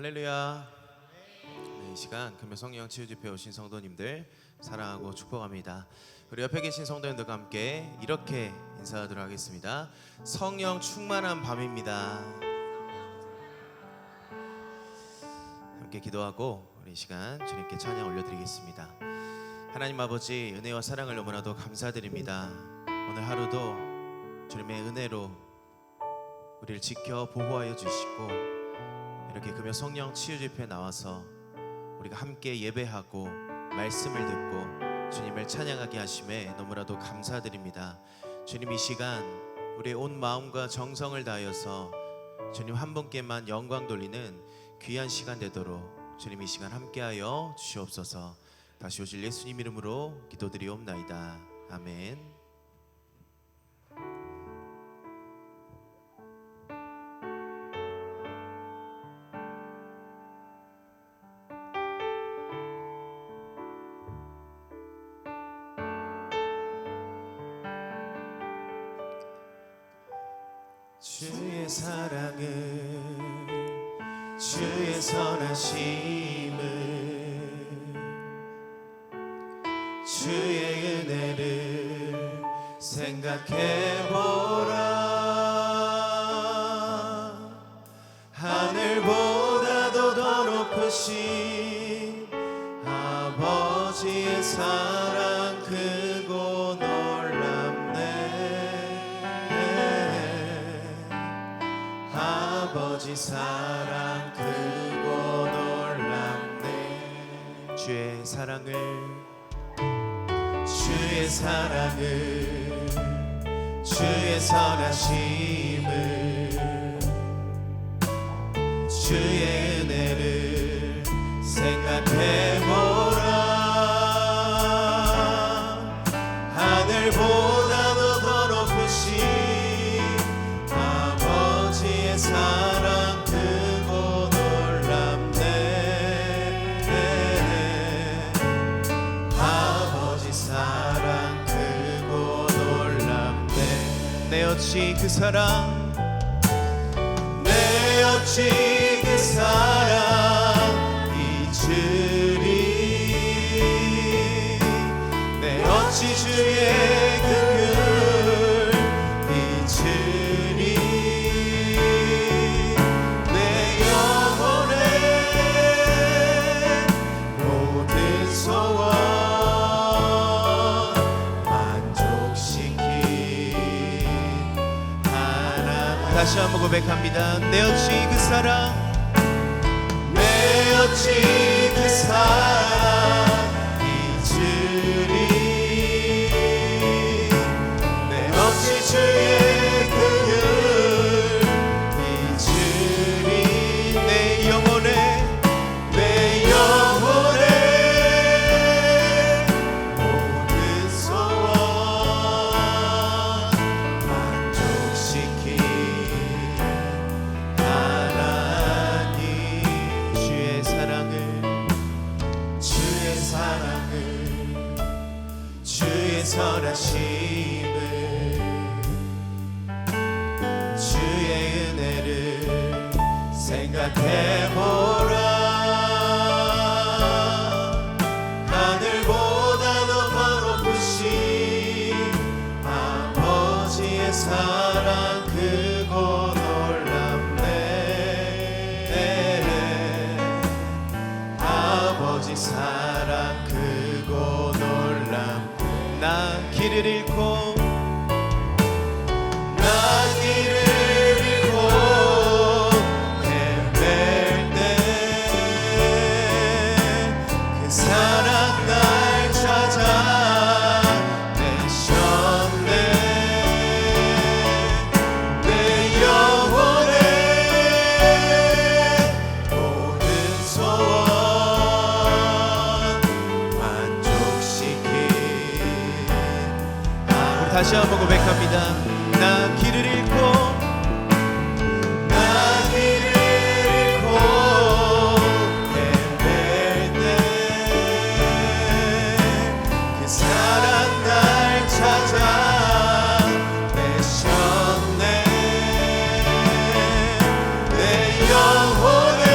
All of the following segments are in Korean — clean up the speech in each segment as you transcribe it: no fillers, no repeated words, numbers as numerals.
할렐루야. 네, 이 시간 금요 성령 치유 집회 오신 성도님들 사랑하고 축복합니다. 우리 옆에 계신 성도님들과 함께 이렇게 인사하도록 하겠습니다. 성령 충만한 밤입니다. 함께 기도하고 우리 이 시간 주님께 찬양 올려드리겠습니다. 하나님 아버지, 은혜와 사랑을 너무나도 감사드립니다. 오늘 하루도 주님의 은혜로 우리를 지켜 보호하여 주시고, 이렇게 금요 성령 치유 집회에 나와서 우리가 함께 예배하고 말씀을 듣고 주님을 찬양하게 하심에 너무나도 감사드립니다. 주님, 이 시간 우리의 온 마음과 정성을 다하여서 주님 한 분께만 영광 돌리는 귀한 시간 되도록 주님 이 시간 함께하여 주시옵소서. 다시 오실 예수님 이름으로 기도드리옵나이다. 아멘. 주의 사랑을, 주의 선하심을, 주의 은혜를 생각해보라. 하늘보다도 더 높으신 아버지의 사랑 크고 놀랍네. 아버지 사랑 크고 놀랍네. 주의 사랑을, 주의 사랑을, 주의 선하심을, 주의 은혜를 생각해보라. 하늘보다도 더 높으신 아버지의 사랑 크고 놀랍네. 아버지 사랑 크고 놀랍네. 내 어찌 그 사랑, 내 어찌 그 사랑 잊으리. 내 어찌 주의 긍휼 잊으리. 내 영혼의 모든 소원 만족시킨 하나님. 다시 한번 고백합니다. 내 어찌 그 사랑, 내 어찌 그 사랑 잊으리. 내 어찌 주의 긍휼 잊으리. 내 영혼의, 내 영혼의 모든 소원 만족시킨 하나님. 주의 사랑을, 주의 사랑을, 주의 선하심을, 주의 은혜를 생각해보라. 하늘보다도 더 높으신 아버지의 사랑 크고 놀랍네. 아버지 사랑 크고 놀랍네. 나 길을 잃고, 나 길을 잃고 헤맬 때 그 사랑 날 찾아 내셨네. 내 영혼의 모든 소원 만족시킨. 우리 다시 한번 고백합니다. 나 길을 잃고, 나 길을 잃고 헤맬 때 그 사랑 날 찾아 내셨네. 내 영혼의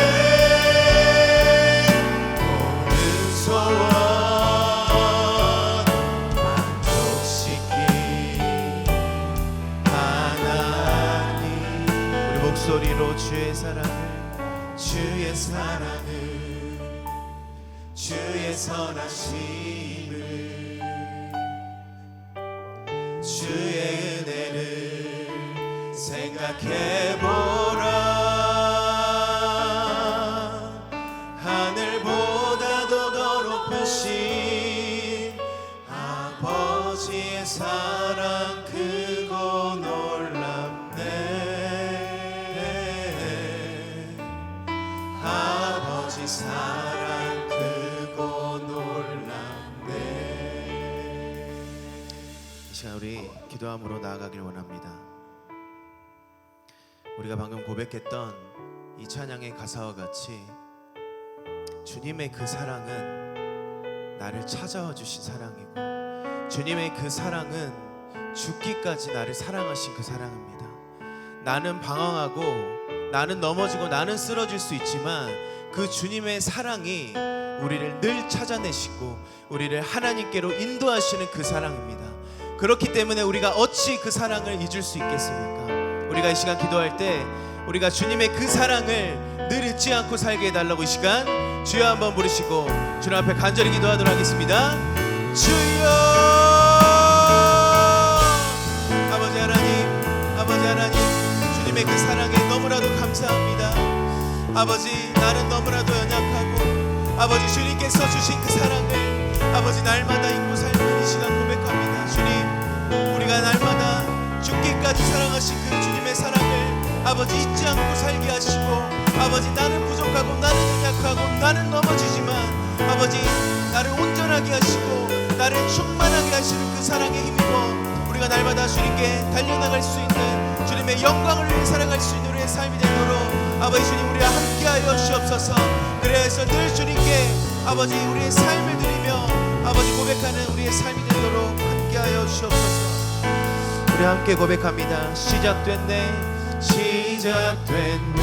소리로 주의 사랑을 주의 선하심을 주의 은혜를 생각해보라. 하늘보다도 더 높으신 아버지의 사랑 크고 놀랍네. 아버지 사랑 크고 놀랍네. 이 시간 우리 기도함으로 나아가길 원합니다. 우리가 방금 고백했던 이 찬양의 가사와 같이 주님의 그 사랑은 나를 찾아와 주신 사랑이고, 주님의 그 사랑은 죽기까지 나를 사랑하신 그 사랑입니다. 나는 방황하고 나는 넘어지고 나는 쓰러질 수 있지만 그 주님의 사랑이 우리를 늘 찾아내시고 우리를 하나님께로 인도하시는 그 사랑입니다. 그렇기 때문에 우리가 어찌 그 사랑을 잊을 수 있겠습니까? 우리가 이 시간 기도할 때 우리가 주님의 그 사랑을 늘 잊지 않고 살게 해달라고 이 시간 주여 한번 부르시고 주님 앞에 간절히 기도하도록 하겠습니다. 주여, 아버지 하나님, 주님의 그 사랑에 너무나도 감사합니다. 아버지, 나는 너무나도 연약하고 아버지 주님께서 주신 그 사랑을 아버지 날마다 잊고 살면 이 시간 고백합니다. 주님, 우리가 날마다 죽기까지 사랑하신 그 주님의 사랑을 아버지 잊지 않고 살게 하시고, 아버지 나는 부족하고 나는 연약하고 나는 넘어지지만 아버지 나를 온전하게 하시고 나를 충만하게 하시는 그 사랑에 힘입어 우리가 날마다 주님께 달려나갈 수 있는, 주님의 영광을 위해 살아갈 수 있는 우리의 삶이 되도록 아버지 주님 우리와 함께하여 주옵소서. 그래서 늘 주님께 아버지 우리의 삶을 드리며 아버지 고백하는 우리의 삶이 되도록 함께하여 주옵소서. 우리 함께 고백합니다. 시작됐네, 시작됐네.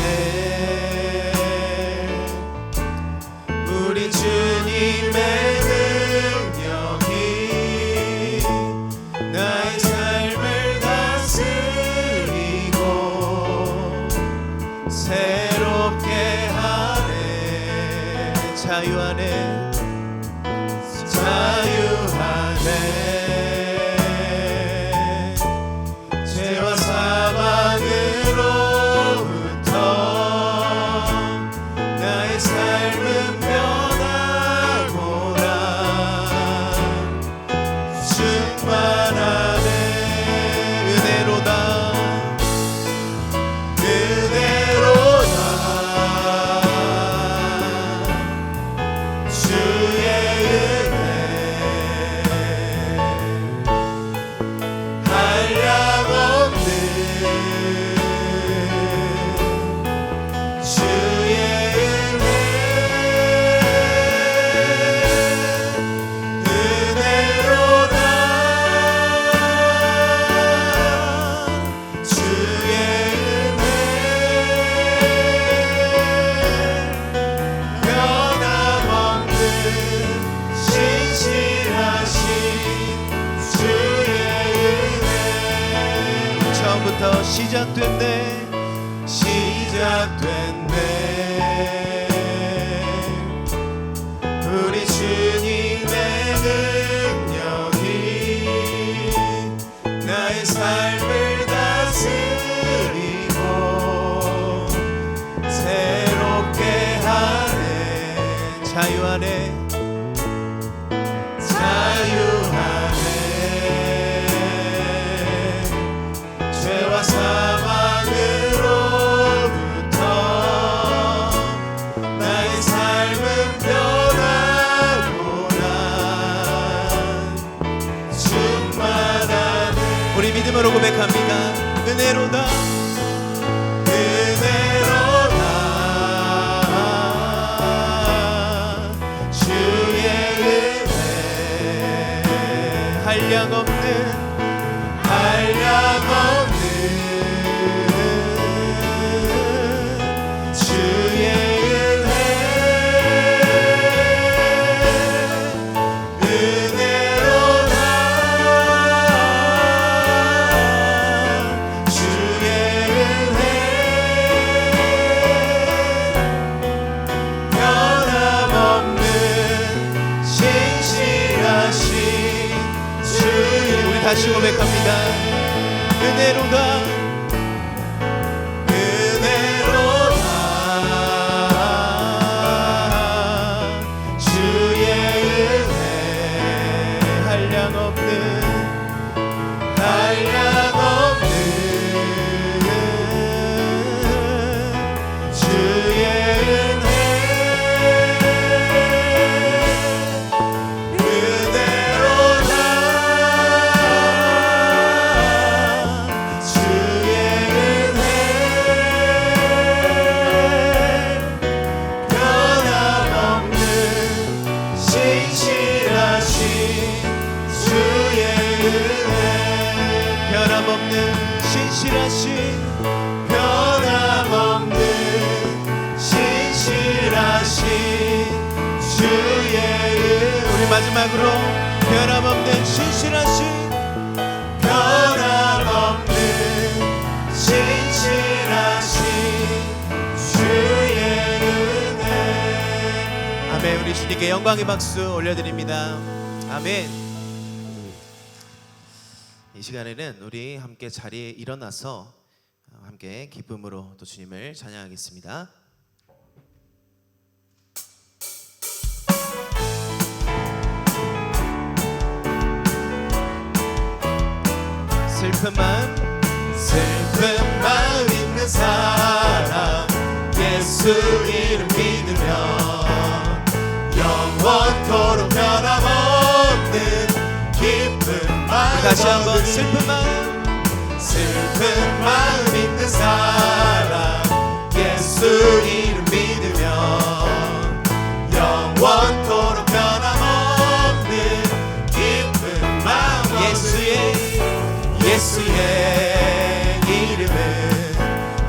우리 주님의 능력이 나의 삶을 다스리고 새롭게 하네. 자유하네, 자유하네. 죄와 사망으로부터 나의 삶은 변하고라. 충만하네. 은혜로다, 은혜로다. 주의 은혜 한량없는 주의 은혜. 은혜로다. 주의 은혜 변함없는 신실하신 주의 은혜. 처음부터 시작됐네, 시작됐네. 우리 주님의 능력이 나의 삶을 다스리고 새롭게 하네. 자유하네, 자유하네. 죄와 사망으로부터 나의 삶은 변하고라. 충만하네. 우리 믿음으로 고백합니다. 은혜로다, 은혜로다. 주의 은혜 한량없는 한량없는 주의 은혜. 은혜로다. 주의 은혜 다시 고백합니다. 은혜로다 주의 은혜 한량없는 주의 은혜 그대로다 주의 은혜 변함없는 신실하신 주의 은혜 변함없는 신실하신 변함없는 신실하신 주의 은혜 우리 마지막으로 변함없는 신실하신 변함없는 신실하신 주의 은혜 아멘. 우리 주님께 영광의 박수 올려드립니다. 아멘. 이 시간에는 우리 함께 자리에 일어나서 함께 기쁨으로 또 주님을 찬양하겠습니다. 슬픈 마음 있는 사람 예수 이름 믿으며 영원토록 변함없는 기쁜 마음 다시 한번 얻으니 슬픈 마음 있는 사람 예수 이름 믿으며 영원토록 변함없는 기쁜 마음 예수의 이름은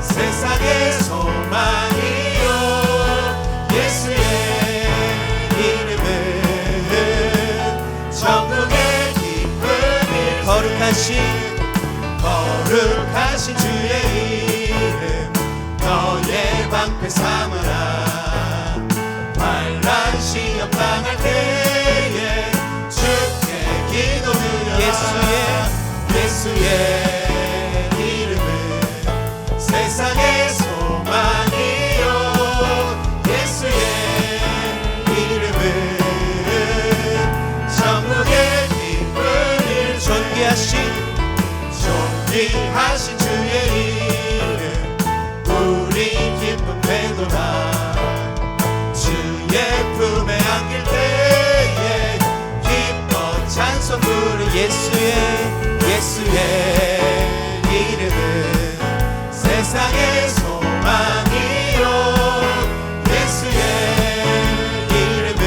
세상의 소망이요 예수의 이름은 천국의 기쁨이 거룩하신 주의 이름 너의 방패 삼으라 환난 시험 당할 때에 주께 기도드려라 예수의 이름은 세상의 소망이요 예수의 이름은 천국의 기쁨을 존귀하신 주의 이름 우리 기쁨 되돌아 주의 품에 안길 때에 기뻐 찬송 부르 예수의 이름은 세상의 소망이요 예수의 이름은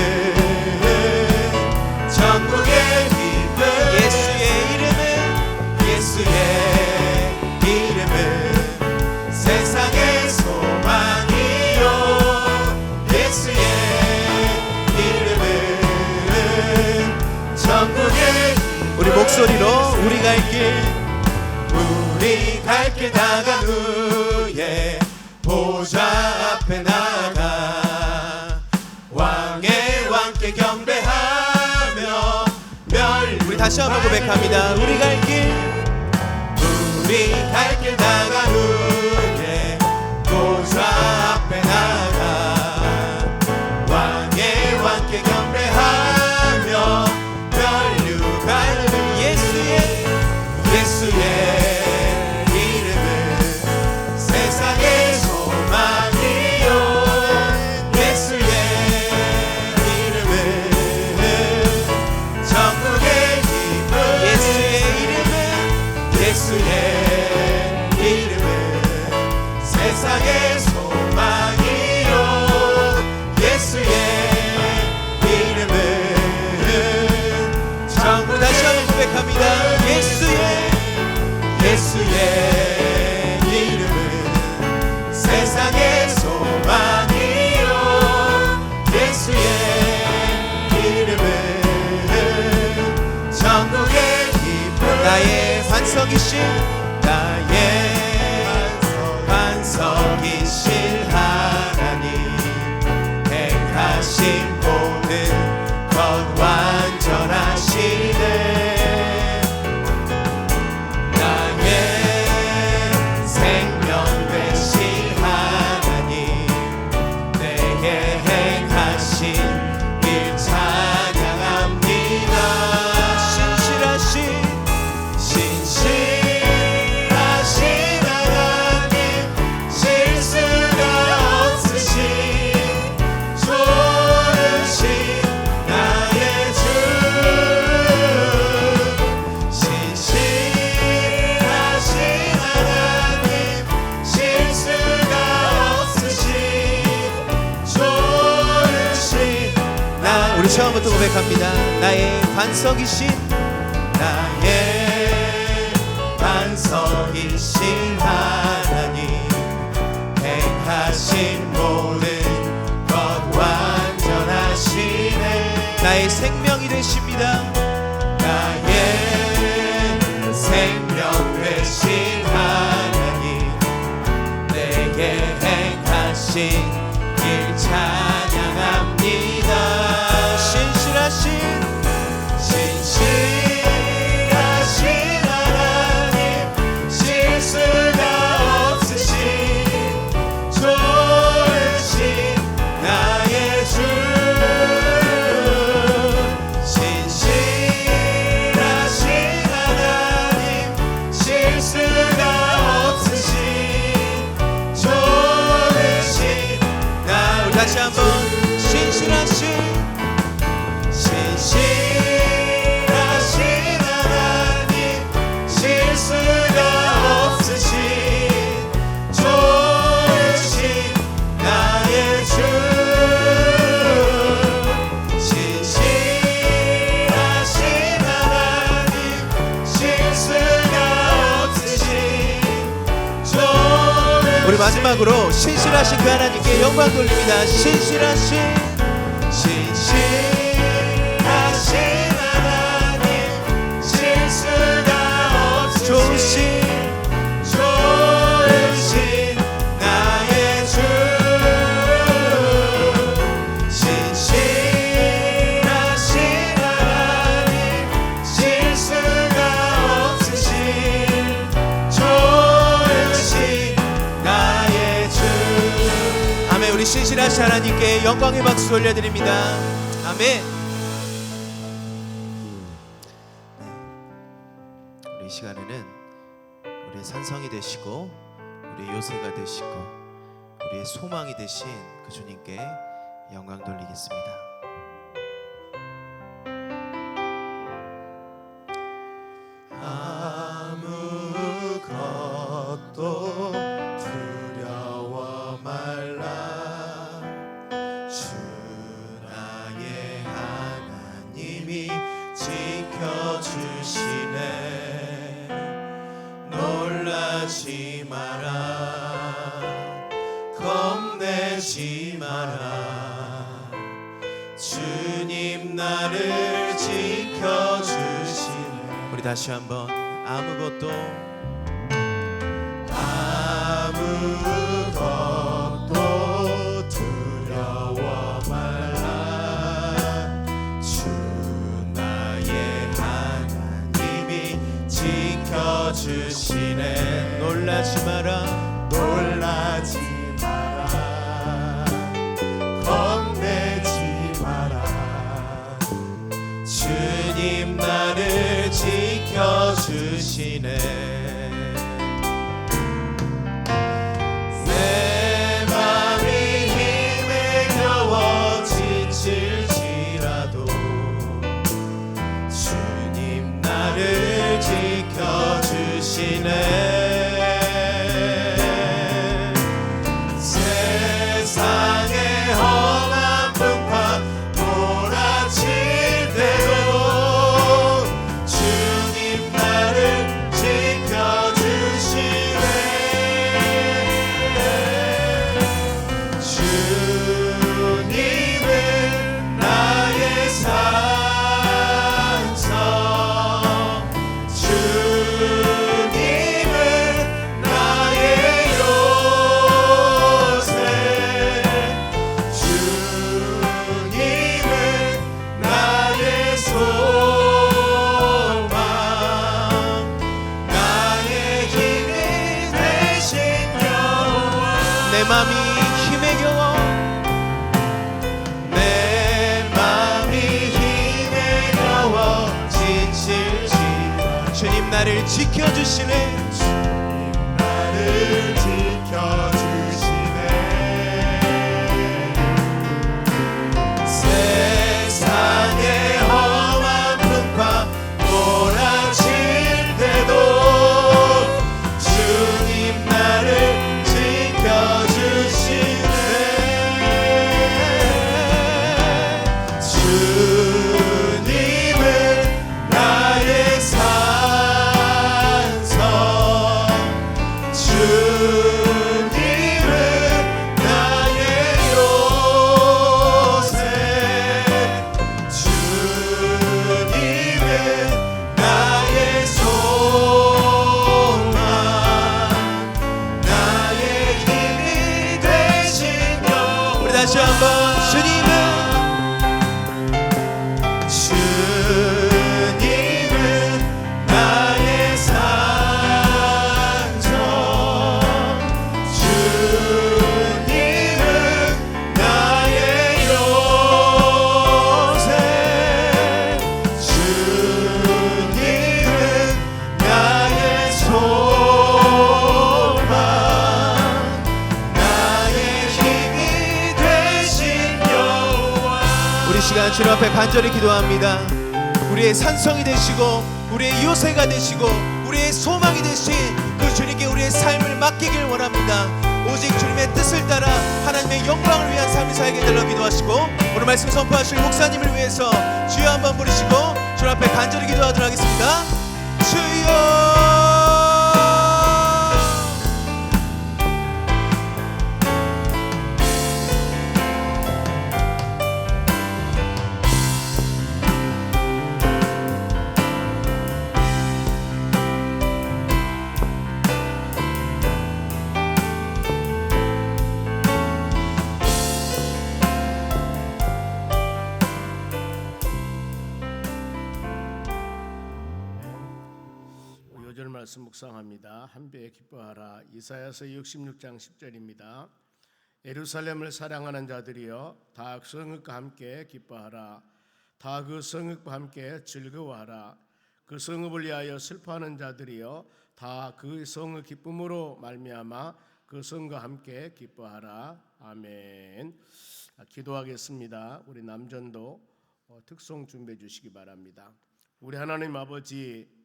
천국의 기쁨 예수의 이름은 세상의 소망이요 예수의 이름은 천국의 우리 목소리로 우리 갈 길 나간 후에 보좌 앞에 나가 왕께 경배하며 우리 다시 한번 고백합니다. 우리 갈 길 나간 후에 보좌 앞에 나가 왕께 경배하며 멸류관을 예수의 이름은 세상의 소망이요 예수의 이름은 천국의 기쁨 예수의 이름은 세상의 소망이요 예수의 이름은 천국 다시 한번 고백합니다. 예수의 이름은 세상의 소망이요 예수의 이름은 천국의 기쁨 나의 반석이신 하나님 행하신 모든 것 완전하시네 처음부터 고백합니다. 나의 반석이신 나의 반석이신 하나님 행하신 모든 것 완전하시네. 나의 생명이 되십니다. 나의 생명 되신 하나님 내게 행하신 일 찬양합니다. 신실하신 하나님 실수가 없으신 좋으신 나의 주. 신실하신 하나님 실수가 없으신 좋으신 우리 다시 한번 신실하신 하나님 실수가 없으신 좋으신 나의 주. 신실하신 하나님 실수가 없으신 좋으신. 우리 마지막으로 신실하신 그 하나님께 영광 돌립니다. 신실하신 하나님 실수가 없으신 좋으신 나의 주. 신실하신 하나님 실수가 없으신 좋으신 나의 주. 아멘. 우리 신실하신 하나님께 영광의 박수 올려드립니다. 아멘. 우리 이 시간에는 우리의 산성이 되시고 우리의 요새가 되시고 우리의 소망이 되신 그 주님께 영광 돌리겠습니다. 아무것도 두려워 말라. 주 나의 하나님이 지켜주시네. 놀라지 마라. 겁내지 마라. 주님 나를 지켜주시네. 우리 다시 한번 아무것도 두려워 말라. 주 나의 하나님이 지켜주시네. 놀라지 마라. 놀라지 마라. 겁내지 마라. 주님 나를 지켜주시네. 내 맘이 힘에 겨워 지칠지라도 주님 나를 지켜주시네. 세상의 험한 풍파 몰아칠 때도 주님 나를 지켜주시네. 주님은 나의 산성. 주님은 나의 요새. 주님은 나의 소망. 나의 힘이 되신 여호와. 내 맘이 힘에 겨워 내 맘이 힘에 겨워 지칠지라. 주님 나를 지켜주시네. 나를 지켜주시네. 세상의 험한 풍파 몰아칠 때도 주님 나를 지켜주시네. 주 주님 앞에 간절히 기도합니다. 우리의 산성이 되시고 우리의 요새가 되시고 우리의 소망이 되신 그 주님께 우리의 삶을 맡기길 원합니다. 오직 주님의 뜻을 따라 하나님의 영광을 위한 삶이 살게 되려 기도하시고, 오늘 말씀 선포하실 목사님을 위해서 주여 한번 부르시고 주님 앞에 간절히 기도하도록 하겠습니다. 주여. 요절 말씀 묵상합니다. 한배에 기뻐하라. 이사야서 66장 10절입니다. 예루살렘을 사랑하는 자들이여 다 성읍과 함께 기뻐하라. 다 그 성읍과 함께 즐거워하라. 그 성읍을 위하여 슬퍼하는 자들이여 다 그 성의 기쁨으로 말미암아 그 성과 함께 기뻐하라. 아멘. 기도하겠습니다. 우리 남전도 특송 준비해 주시기 바랍니다. 우리 하나님 아버지,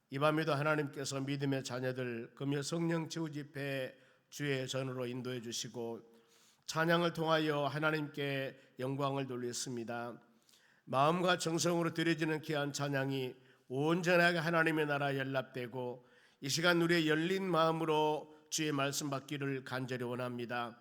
이 밤에도 하나님께서 믿음의 자녀들 금요 성령 치유 집회 주의 전으로 인도해 주시고 찬양을 통하여 하나님께 영광을 돌렸습니다. 마음과 정성으로 드려지는 귀한 찬양이 온전하게 하나님의 나라에 연락되고 이 시간 우리의 열린 마음으로 주의 말씀 받기를 간절히 원합니다.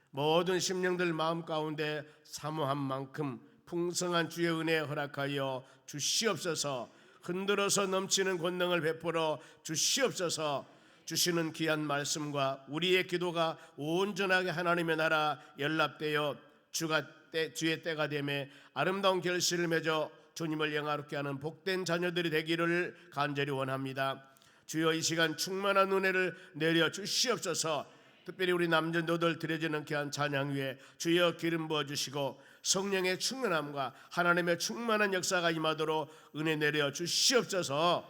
모든 심령들 마음 가운데 사모한 만큼 풍성한 주의 은혜 허락하여 주시옵소서. 흔들어서 넘치는 권능을 베풀어 주시옵소서. 주시는 귀한 말씀과 우리의 기도가 온전하게 하나님의 나라 연락되어 주의 때가 되매 아름다운 결실을 맺어 주님을 영화롭게 하는 복된 자녀들이 되기를 간절히 원합니다. 주여 이 시간 충만한 은혜를 내려 주시옵소서. 특별히 우리 남전도들 드려지는 귀한 찬양 위에 주여 기름 부어주시고 성령의 충만함과 하나님의 충만한 역사가 임하도록 은혜 내려 주시옵소서.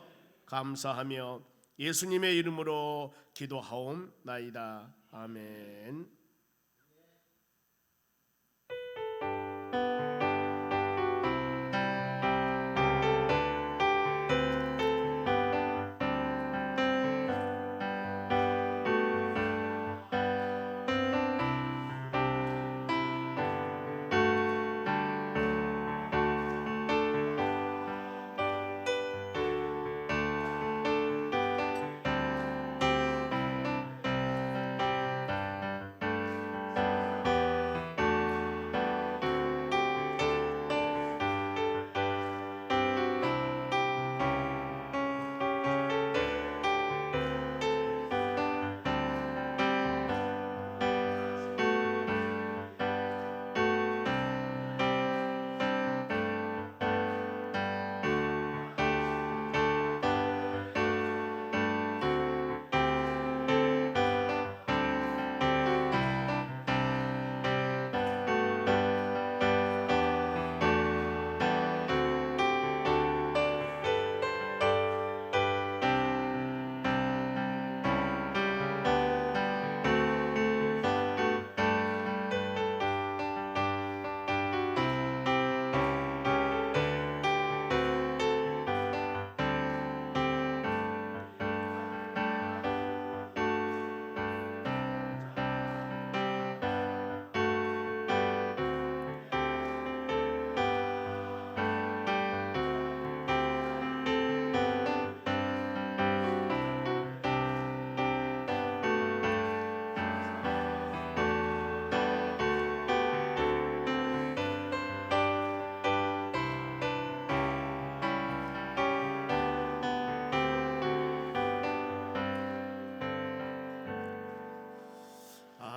감사하며 예수님의 이름으로 기도하옵나이다. 아멘.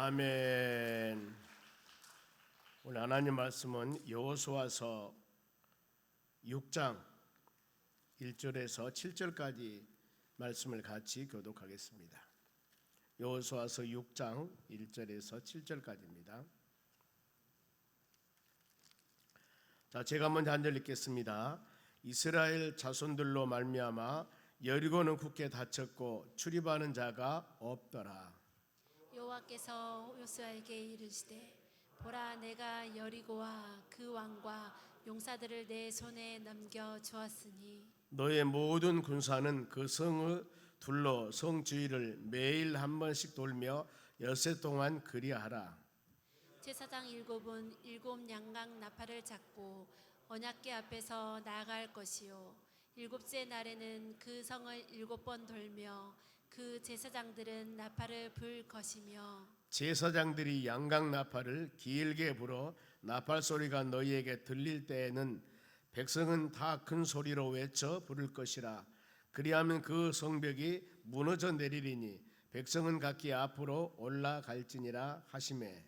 아멘. 오늘 하나님 말씀은 여호수아서 6장 1절에서 7절까지 말씀을 같이 교독하겠습니다. 여호수아서 6장 1절에서 7절까지입니다. 자, 제가 먼저 한 절 읽겠습니다. 이스라엘 자손들로 말미암아 여리고는 굳게 닫혔고 출입하는 자가 없더라. 여호와께서 요수아에게 이르시되 보라, 내가 여리고와 그 왕과 용사들을 내 손에 넘겨 주었으니 너의 모든 군사는 그 성을 둘러 성 주위를 매일 한 번씩 돌며 엿새 동안 그리하라. 제사장 일곱은 일곱 양각 나팔을 잡고 언약궤 앞에서 나아갈 것이요 일곱째 날에는 그 성을 일곱 번 돌며 그 제사장들은 나팔을 불 것이며 제사장들이 양각 나팔을 길게 불어 나팔 소리가 너희에게 들릴 때에는 백성은 다 큰 소리로 외쳐 부를 것이라. 그리하면 그 성벽이 무너져 내리리니 백성은 각기 앞으로 올라갈지니라 하시매.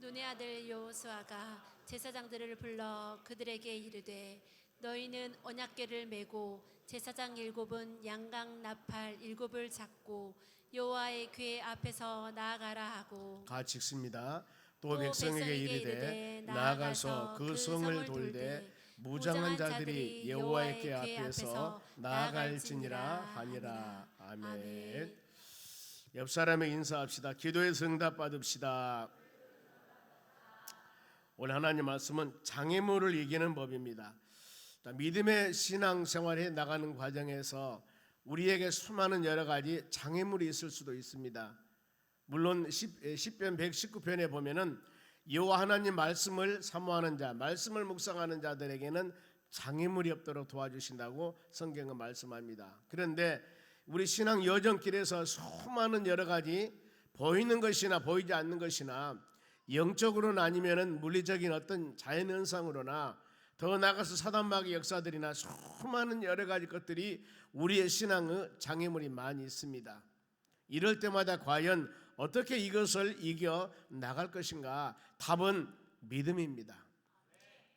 눈의 아들 여호수아가 제사장들을 불러 그들에게 이르되 너희는 언약궤를 메고 제사장 일곱은 양각 나팔 일곱을 잡고 여호와의 궤 앞에서 나아가라 하고 같이 읽습니다. 또 또 백성에게 이르되 나아가서 그 성을 돌되 무장한 자들이 여호와의 궤 앞에서 나아갈지니라 하니라. 아멘. 옆 사람에게 인사합시다. 기도의 응답 받읍시다. 오늘 하나님 말씀은 장애물을 이기는 법입니다. 믿음의 신앙생활에 나가는 과정에서 우리에게 수많은 여러 가지 장애물이 있을 수도 있습니다. 물론 시편 119편에 보면은 여호와 하나님 말씀을 사모하는 자, 말씀을 묵상하는 자들에게는 장애물이 없도록 도와주신다고 성경은 말씀합니다. 그런데 우리 신앙 여정길에서 수많은 여러 가지 보이는 것이나 보이지 않는 것이나 영적으로는 아니면은 물리적인 어떤 자연 현상으로나 더 나아가서 사단마귀 역사들이나 수많은 여러 가지 것들이 우리의 신앙의 장애물이 많이 있습니다. 이럴 때마다 과연 어떻게 이것을 이겨 나갈 것인가? 답은 믿음입니다.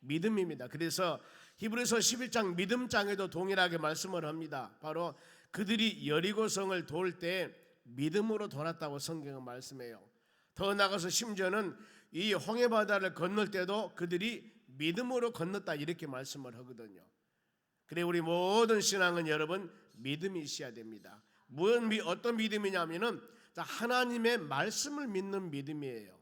믿음입니다. 그래서 히브리서 11장 믿음장에도 동일하게 말씀을 합니다. 바로 그들이 여리고성을 돌 때 믿음으로 돌았다고 성경은 말씀해요. 더 나아가서 심지어는 이 홍해바다를 건널 때도 그들이 믿음으로 건넜다 이렇게 말씀을 하거든요. 그래 우리 모든 신앙은 여러분 믿음이 있어야 됩니다. 어떤 믿음이냐면은 하나님의 말씀을 믿는 믿음이에요.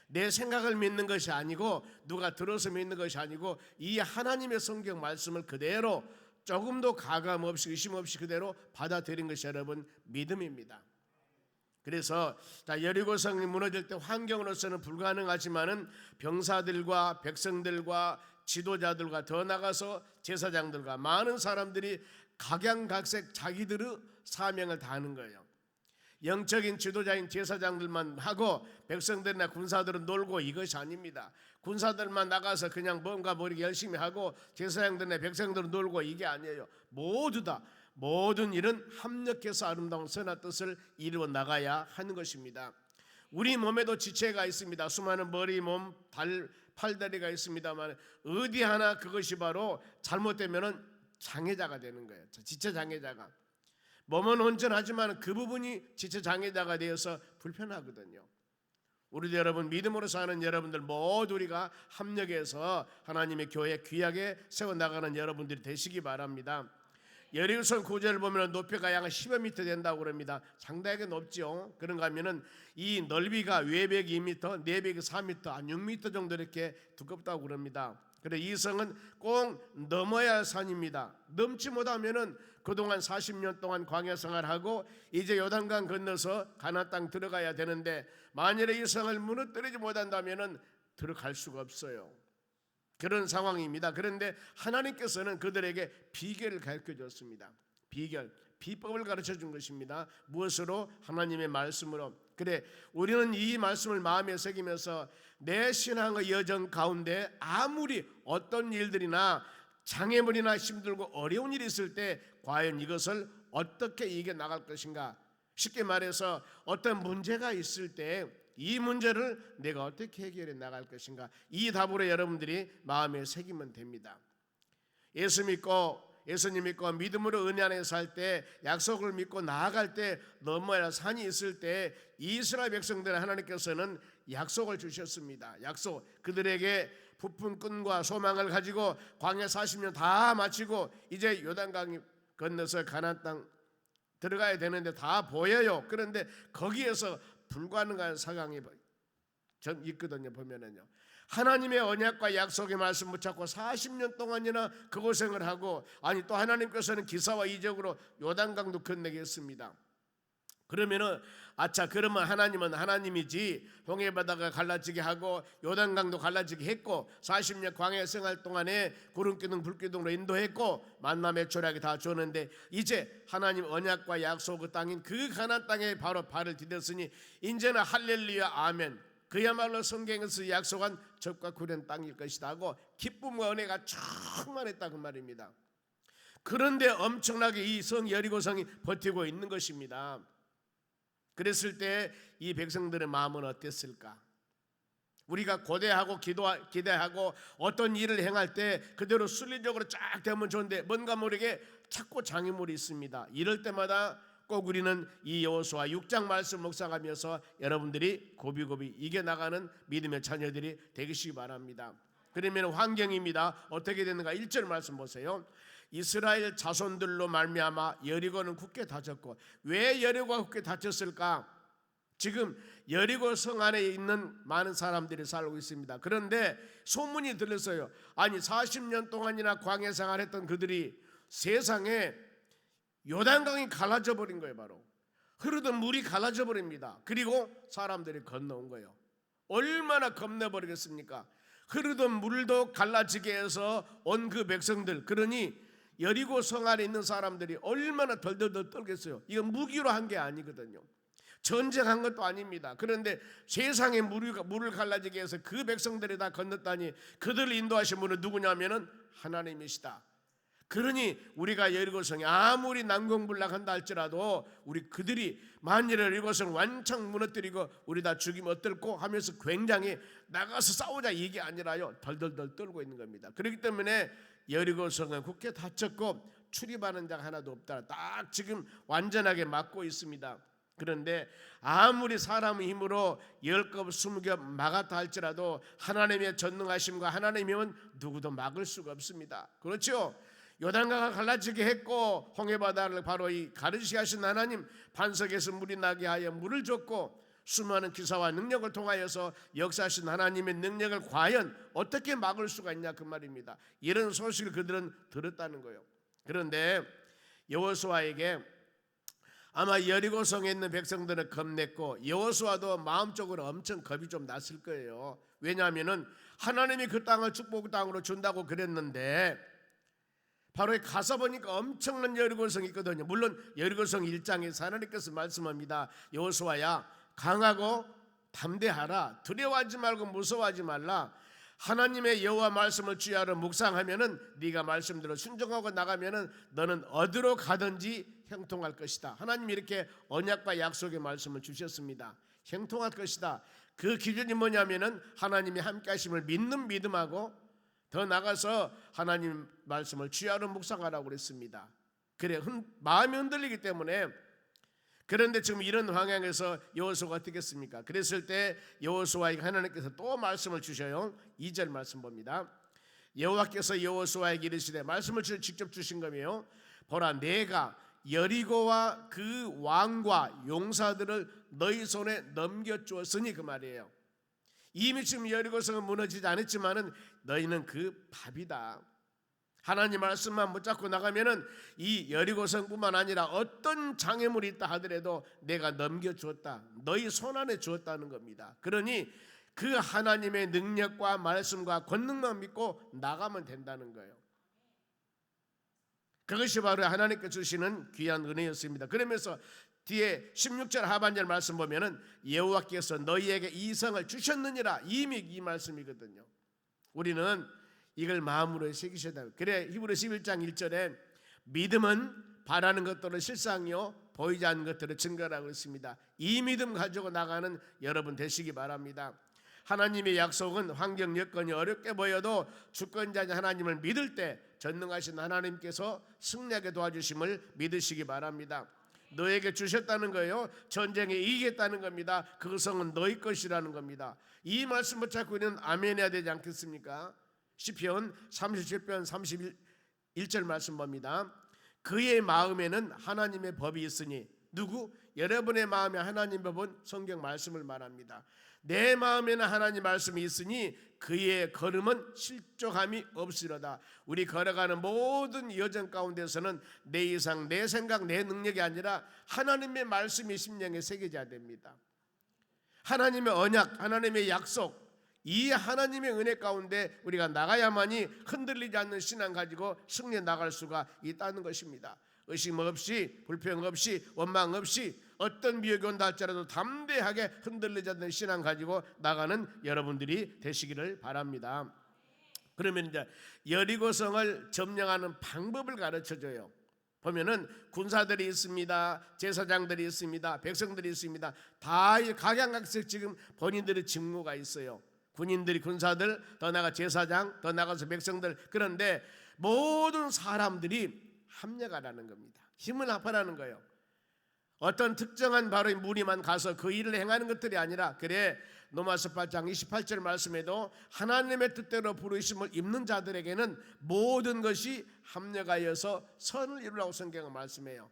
내 생각을 믿는 것이 아니고 누가 들어서 믿는 것이 아니고 이 하나님의 성경 말씀을 그대로 조금도 가감 없이 의심 없이 그대로 받아들인 것이 여러분 믿음입니다. 그래서 여리고성이 무너질 때 환경으로서는 불가능하지만은 병사들과 백성들과 지도자들과 더 나가서 제사장들과 많은 사람들이 각양각색 자기들의 사명을 다하는 거예요. 영적인 지도자인 제사장들만 하고 백성들이나 군사들은 놀고 이것이 아닙니다. 군사들만 나가서 그냥 뭔가 모르게 열심히 하고 제사장들이나 백성들은 놀고 이게 아니에요. 모두 다 모든 일은 합력해서 아름다운 선한 뜻을 이루어 나가야 하는 것입니다. 우리 몸에도 지체가 있습니다. 수많은 머리, 몸, 팔다리가 있습니다만 어디 하나 그것이 바로 잘못되면 장애자가 되는 거예요. 지체 장애자가. 몸은 온전하지만 그 부분이 지체 장애자가 되어서 불편하거든요. 우리도 여러분 믿음으로 사는 여러분들 모두 우리가 합력해서 하나님의 교회 귀하게 세워나가는 여러분들이 되시기 바랍니다. 여리고성 구절을 보면 높이가 약 10여 미터 된다고 그럽니다. 상당히 높죠. 그런가 하면은 이 넓이가 외벽이 2미터, 내벽이 4미터, 한 6미터 정도 이렇게 두껍다고 그럽니다. 그래 이 성은 꼭 넘어야 할 산입니다. 넘지 못하면은 그동안 40년 동안 광야 생활하고 이제 요단강 건너서 가나안 땅 들어가야 되는데 만일에 이 성을 무너뜨리지 못한다면은 들어갈 수가 없어요. 그런 상황입니다. 그런데 하나님께서는 그들에게 비결을 가르쳐 줬습니다. 비법을 가르쳐 준 것입니다. 무엇으로? 하나님의 말씀으로. 그래 우리는 이 말씀을 마음에 새기면서 내 신앙의 여정 가운데 아무리 어떤 일들이나 장애물이나 힘들고 어려운 일이 있을 때 과연 이것을 어떻게 이겨나갈 것인가. 쉽게 말해서 어떤 문제가 있을 때 이 문제를 내가 어떻게 해결해 나갈 것인가. 이 답으로 여러분들이 마음에 새기면 됩니다. 예수님 믿고 믿음으로 은혜 안에 살 때 약속을 믿고 나아갈 때 넘어야 할 산이 있을 때 이스라엘 백성들 하나님께서는 약속을 주셨습니다. 약속. 그들에게 부푼 끈과 소망을 가지고 광야 40년 다 마치고 이제 요단강 건너서 가나안 땅 들어가야 되는데 다 보여요. 그런데 거기에서 불가능한 상황이 전 있거든요. 보면은요. 하나님의 언약과 약속의 말씀 붙잡고 40년 동안이나 그 고생을 하고, 아니 또 하나님께서는 기사와 이적으로 요단강도 건너겠습니다. 그러면은 아차, 그러면 하나님은 하나님이지, 홍해바다가 갈라지게 하고 요단강도 갈라지게 했고 40년 광야 생활 동안에 구름기둥 불기둥으로 인도했고 만남의 초락이 다 줬는데, 이제 하나님 언약과 약속의 땅인 그 가나안 땅에 바로 발을 디뎠으니 이제는 할렐루야 아멘, 그야말로 성경에서 약속한 적과 구된 땅일 것이다 하고 기쁨과 은혜가 충만했다 그 말입니다. 그런데 엄청나게 이 성 여리고성이 버티고 있는 것입니다. 그랬을 때 이 백성들의 마음은 어땠을까? 우리가 고대하고 기대하고 어떤 일을 행할 때 그대로 순리적으로 쫙 되면 좋은데 뭔가 모르게 자꾸 장애물이 있습니다. 이럴 때마다 꼭 우리는 이 여호수아 6장 말씀 묵상하면서 여러분들이 고비고비 이겨나가는 믿음의 자녀들이 되시기 바랍니다. 그러면 환경입니다. 어떻게 되는가? 1절 말씀 보세요. 이스라엘 자손들로 말미암아 여리고는 굳게 닫혔고, 왜 여리고가 굳게 닫혔을까? 지금 여리고 성 안에 있는 많은 사람들이 살고 있습니다. 그런데 소문이 들렸어요. 아니 40년 동안이나 광야 생활했던 그들이 세상에 요단강이 갈라져 버린 거예요. 바로 흐르던 물이 갈라져 버립니다. 그리고 사람들이 건너온 거예요. 얼마나 겁내버리겠습니까? 흐르던 물도 갈라지게 해서 온 그 백성들, 그러니 여리고 성 안에 있는 사람들이 얼마나 덜덜덜 떨겠어요. 이건 무기로 한 게 아니거든요. 전쟁한 것도 아닙니다. 그런데 세상에 물을 갈라지게 해서 그 백성들이 다 건넜다니, 그들을 인도하신 분은 누구냐면은 하나님이시다. 그러니 우리가 여리고성이 아무리 난공불락한다 할지라도 우리 그들이 만일 여리고성을 완창 무너뜨리고 우리 다 죽이면 어떨고 하면서 굉장히 나가서 싸우자 이게 아니라요, 덜덜덜 떨고 있는 겁니다. 그렇기 때문에 여리고성은 굳게 닫혔고 출입하는 자가 하나도 없다. 딱 지금 완전하게 막고 있습니다. 그런데 아무리 사람의 힘으로 10겹 20겹 막았다 할지라도 하나님의 전능하심과 하나님이면 누구도 막을 수가 없습니다. 그렇죠? 요단강가 갈라지게 했고 홍해바다를 바로 이 가르시게 하신 하나님, 반석에서 물이 나게 하여 물을 줬고 수많은 기사와 능력을 통하여서 역사하신 하나님의 능력을 과연 어떻게 막을 수가 있냐 그 말입니다. 이런 소식을 그들은 들었다는 거예요. 그런데 여호수아에게 아마 여리고성에 있는 백성들은 겁냈고 여호수아도 마음적으로 엄청 겁이 좀 났을 거예요. 왜냐하면은 하나님이 그 땅을 축복 땅으로 준다고 그랬는데 바로 가서 보니까 엄청난 여리고성이 있거든요. 물론 여리고성 1장에서 하나님께서 말씀합니다. 여호수아야, 강하고 담대하라. 두려워하지 말고 무서워하지 말라. 하나님의 여호와 말씀을 주야로 묵상하면은 네가 말씀대로 순종하고 나가면은 너는 어디로 가든지 형통할 것이다. 하나님이 이렇게 언약과 약속의 말씀을 주셨습니다. 형통할 것이다. 그 기준이 뭐냐면은 하나님이 함께하심을 믿는 믿음하고 더 나가서 하나님 말씀을 주야로 묵상하라고 그랬습니다. 그래 마음이 흔들리기 때문에. 그런데 지금 이런 방향에서 여호수아가 어떻겠습니까? 그랬을 때 여호수아에게 하나님께서 또 말씀을 주셔요. 2절 말씀 봅니다. 여호와께서 여호수아에게 이르시되, 말씀을 직접 주신 거며, 보라 내가 여리고와 그 왕과 용사들을 너희 손에 넘겨주었으니 그 말이에요. 이미 지금 여리고성은 무너지지 않았지만은 너희는 그 밥이다. 하나님 말씀만 붙잡고 나가면은 이 여리고성뿐만 아니라 어떤 장애물이 있다 하더라도 내가 넘겨주었다, 너희 손 안에 주었다는 겁니다. 그러니 그 하나님의 능력과 말씀과 권능만 믿고 나가면 된다는 거예요. 그것이 바로 하나님께 주시는 귀한 은혜였습니다. 그러면서 뒤에 16절 하반절 말씀 보면은 여호와께서 너희에게 이 성을 주셨느니라, 이미 이 말씀이거든요. 우리는 이걸 마음으로 새기셔야 돼요. 그래 히브리서 11장 1절에 믿음은 바라는 것들을 실상이요 보이지 않는 것들을 증거라고 했습니다. 이 믿음 가지고 나가는 여러분 되시기 바랍니다. 하나님의 약속은 환경 여건이 어렵게 보여도 주권자인 하나님을 믿을 때 전능하신 하나님께서 승리하게 도와주심을 믿으시기 바랍니다. 너에게 주셨다는 거예요. 전쟁에 이기겠다는 겁니다. 그 성은 너희 것이라는 겁니다. 이 말씀을 찾고 있는 아멘 해야 되지 않겠습니까? 시편 37편 31절 말씀 봅니다. 그의 마음에는 하나님의 법이 있으니 누구? 여러분의 마음에 하나님 법은 성경 말씀을 말합니다. 내 마음에는 하나님 말씀이 있으니 그의 걸음은 실족함이 없으리로다. 우리 걸어가는 모든 여정 가운데서는 내 이상, 내 생각, 내 능력이 아니라 하나님의 말씀이 심령에 새겨져야 됩니다. 하나님의 언약, 하나님의 약속, 이 하나님의 은혜 가운데 우리가 나가야만이 흔들리지 않는 신앙 가지고 승리해 나갈 수가 있다는 것입니다. 의심 없이, 불평 없이, 원망 없이 어떤 미혹이 온다 할지라도 담대하게 흔들리지 않는 신앙 가지고 나가는 여러분들이 되시기를 바랍니다. 그러면 이제 여리고성을 점령하는 방법을 가르쳐줘요. 보면은 군사들이 있습니다, 제사장들이 있습니다, 백성들이 있습니다. 다 각양각색 지금 본인들의 직무가 있어요. 군인들이, 군사들, 더 나아가 제사장, 더 나아가서 백성들. 그런데 모든 사람들이 합력하라는 겁니다. 힘을 합하라는 거예요. 어떤 특정한 바로 무리만 가서 그 일을 행하는 것들이 아니라, 그래 로마서 8장 28절 말씀에도 하나님의 뜻대로 부르심을 입는 자들에게는 모든 것이 합력하여서 선을 이루라고 성경은 말씀해요.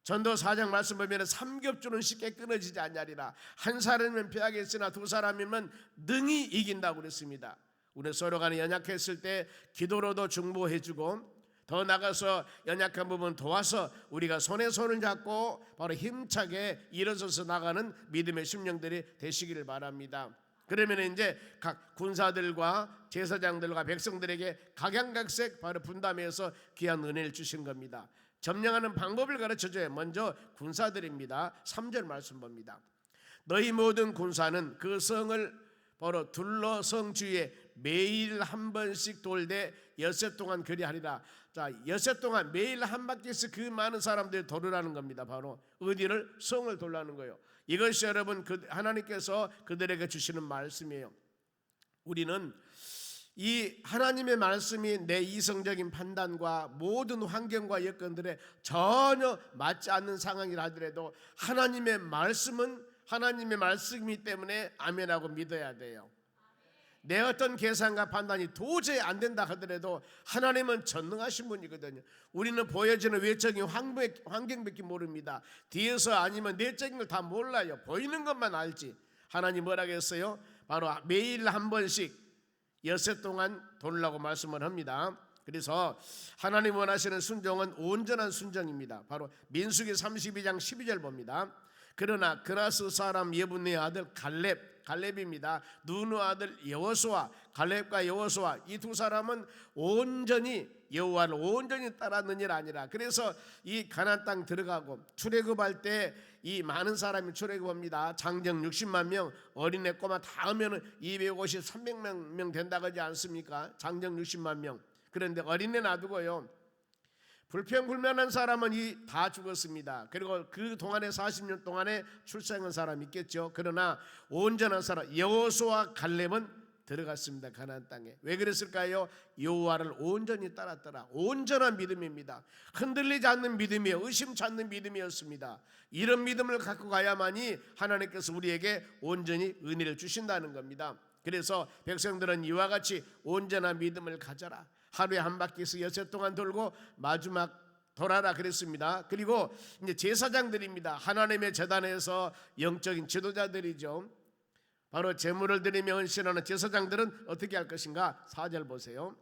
전도 4장 말씀 보면 삼겹줄은 쉽게 끊어지지 않냐리라. 한 사람이면 패하겠으나 두 사람이면 능히 이긴다고 그랬습니다. 우리 서로 간에 연약했을 때 기도로도 중보해주고, 더 나가서 연약한 부분 도와서 우리가 손에 손을 잡고 바로 힘차게 일어서서 나가는 믿음의 심령들이 되시기를 바랍니다. 그러면 이제 각 군사들과 제사장들과 백성들에게 각양각색 바로 분담해서 귀한 은혜를 주신 겁니다. 점령하는 방법을 가르쳐줘요. 먼저 군사들입니다. 3절 말씀 봅니다. 너희 모든 군사는 그 성을 바로 둘러 성 주위에 매일 한 번씩 돌되 엿새 동안 그리하리라. 자, 엿새 동안 매일 한 바퀴씩 그 많은 사람들이 돌으라는 겁니다. 바로 어디를? 성을 돌라는 거예요. 이것이 여러분 하나님께서 그들에게 주시는 말씀이에요. 우리는 이 하나님의 말씀이 내 이성적인 판단과 모든 환경과 여건들에 전혀 맞지 않는 상황이라 하더라도 하나님의 말씀은 하나님의 말씀이기 때문에 아멘하고 믿어야 돼요. 내 어떤 계산과 판단이 도저히 안 된다 하더라도 하나님은 전능하신 분이거든요. 우리는 보여지는 외적인 환경밖에 모릅니다. 뒤에서 아니면 내적인 걸 다 몰라요. 보이는 것만 알지. 하나님 뭐라고 했어요? 바로 매일 한 번씩 엿새 동안 돌라고 말씀을 합니다. 그래서 하나님 원하시는 순종은 온전한 순종입니다. 바로 민수기 32장 12절 봅니다. 그러나 그나스 사람 예분의 아들 갈렙입니다. 눈의 아들 여호수아, 갈렙과 여호수아 이 두 사람은 온전히 여호와를 온전히 따랐느니라 아니라. 그래서 이 가나안 땅 들어가고 출애굽할 때 이 많은 사람이 출애굽합니다. 장정 60만 명, 어린애 꼬마 다 하면은 250, 300명 된다고 하지 않습니까? 장정 60만 명. 그런데 어린애 놔두고요, 불평불만한 사람은 다 죽었습니다. 그리고 그 동안에 40년 동안에 출생한 사람이 있겠죠. 그러나 온전한 사람 여호수아 갈렙은 들어갔습니다. 가나안 땅에. 왜 그랬을까요? 여호와를 온전히 따랐더라. 온전한 믿음입니다. 흔들리지 않는 믿음이에요. 의심치 않는 믿음이었습니다. 이런 믿음을 갖고 가야만이 하나님께서 우리에게 온전히 은혜를 주신다는 겁니다. 그래서 백성들은 이와 같이 온전한 믿음을 가져라. 하루에 한 바퀴씩 엿새 동안 돌고 마지막 돌아라 그랬습니다. 그리고 이제 제사장들입니다. 하나님의 제단에서 영적인 지도자들이죠. 바로 제물을 드리며 헌신하는 제사장들은 어떻게 할 것인가? 4절 보세요.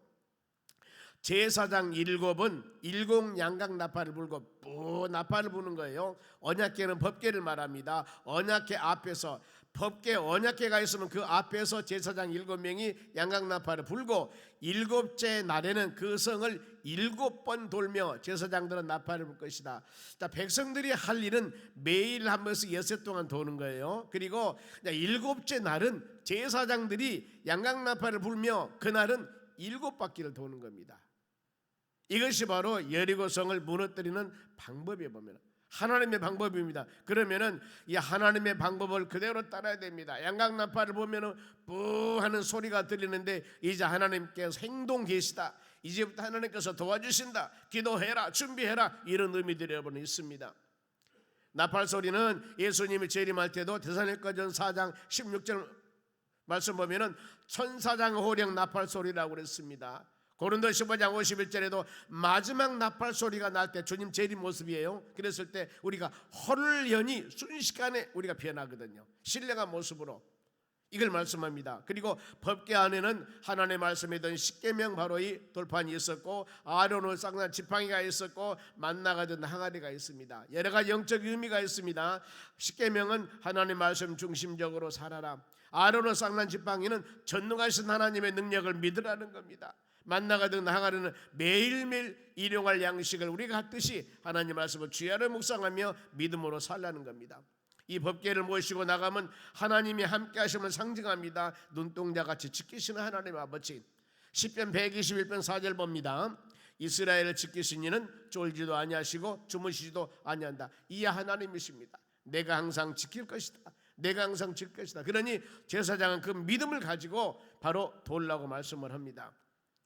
제사장 7은 일곱 양각 나팔을 불고 뿌 나팔을 부는 거예요. 언약궤는 법궤를 말합니다. 언약궤 앞에서, 법궤 언약궤가 있으면 그 앞에서 제사장 7명이 양각 나팔을 불고, 7째 날에는 그 성을 7번 돌며 제사장들은 나팔을 불 것이다. 자, 백성들이 할 일은 매일 한 번씩 엿새 동안 도는 거예요. 그리고 7째 날은 제사장들이 양각 나팔을 불며 그날은 7바퀴를 도는 겁니다. 이것이 바로 여리고성을 무너뜨리는 방법에 보면 하나님의 방법입니다. 그러면은 이 하나님의 방법을 그대로 따라야 됩니다. 양각 나팔을 보면은 뿌 하는 소리가 들리는데 이제 하나님께서 행동 계시다. 이제부터 하나님께서 도와주신다. 기도해라, 준비해라, 이런 의미들이 여러분 있습니다. 나팔 소리는 예수님이 재림할 때도 데살로니가전 4장 16절 말씀 보면은 천사장 호령 나팔 소리라고 그랬습니다. 고린도 15장 51절에도 마지막 나팔 소리가 날 때 주님 재림 모습이에요. 그랬을 때 우리가 헐을 여니 순식간에 우리가 변하거든요. 신령한 모습으로 이걸 말씀합니다. 그리고 법궤 안에는 하나님의 말씀이던 십계명 바로 이 돌판이 있었고 아론을 쌍난 지팡이가 있었고 만나가 든 항아리가 있습니다. 여러 가지 영적 의미가 있습니다. 십계명은 하나님의 말씀 중심적으로 살아라. 아론을 쌍난 지팡이는 전능하신 하나님의 능력을 믿으라는 겁니다. 만나가 든 항아리는 매일매일 일용할 양식을 우리가 갖듯이 하나님 말씀을 주야를 묵상하며 믿음으로 살라는 겁니다. 이 법궤를 모시고 나가면 하나님이 함께 하심을 상징합니다. 눈동자같이 지키시는 하나님 아버지. 시편 121편 4절 봅니다. 이스라엘을 지키신 이는 쫄지도 아니하시고 주무시지도 아니한다. 이야 하나님이십니다. 내가 항상 지킬 것이다. 내가 항상 지킬 것이다. 그러니 제사장은 그 믿음을 가지고 바로 돌라고 말씀을 합니다.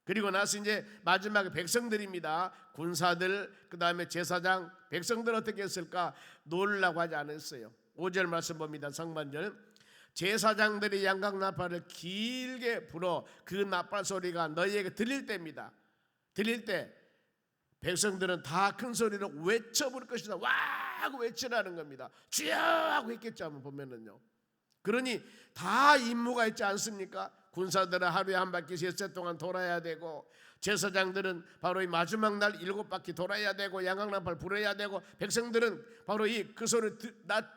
그리고 나서 이제 마지막에 백성들입니다. 군사들, 그 다음에 제사장, 백성들 어떻게 했을까? 놀라고 하지 않았어요. 5절 말씀 봅니다. 상반절. 제사장들이 양각 나팔을 길게 불어 그 나팔 소리가 너희에게 들릴 때입니다. 들릴 때 백성들은 다 큰 소리로 외쳐 부를 것이다. 와 하고 외치라는 겁니다. 주여 하고 했겠죠. 한번 보면은요. 그러니 다 임무가 있지 않습니까? 군사들은 하루에 한 바퀴 셋세 동안 돌아야 되고 제사장들은 바로 이 마지막 날 7바퀴 돌아야 되고 양각나팔 불어야 되고 백성들은 바로 이 그 소리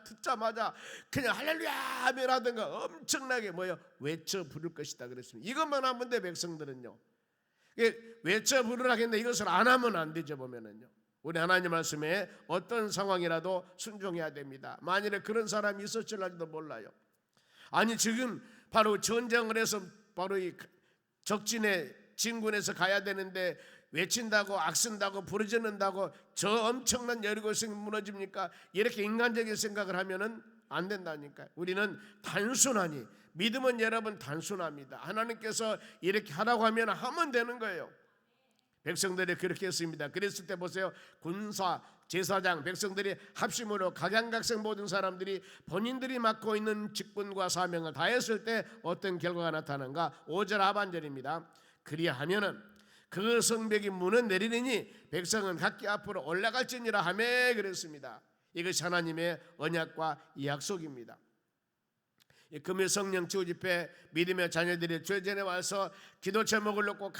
듣자마자 그냥 할렐루야 하면 하든가 엄청나게 외쳐 부를 것이다 그랬습니다. 이것만 하면 돼. 백성들은요. 외쳐 부르라 했는데 이것을 안 하면 안 되죠. 보면은요. 우리 하나님 말씀에 어떤 상황이라도 순종해야 됩니다. 만일에 그런 사람이 있었을지도 몰라요. 아니 지금 바로 전쟁을 해서 바로 이 적진에 진군에서 가야 되는데 외친다고 악쓴다고 부르짖는다고 저 엄청난 여리고성이 무너집니까? 이렇게 인간적인 생각을 하면은 안 된다니까요. 우리는 단순하니 믿음은 여러분 단순합니다. 하나님께서 이렇게 하라고 하면 하면 되는 거예요. 백성들이 그렇게 했습니다. 그랬을 때 보세요. 군사, 제사장, 백성들이 합심으로 각양각색 모든 사람들이 본인들이 맡고 있는 직분과 사명을 다했을 때 어떤 결과가 나타나는가? 5절 하반절입니다. 그리하면은 그 성벽이 문은 내리느니 백성은 각기 앞으로 올라갈지니라 하며 그랬습니다. 이것이 하나님의 언약과 약속입니다. 금요 성령 주일 집회 믿음의 자녀들이 주의 전에 와서 기도 제목을 놓고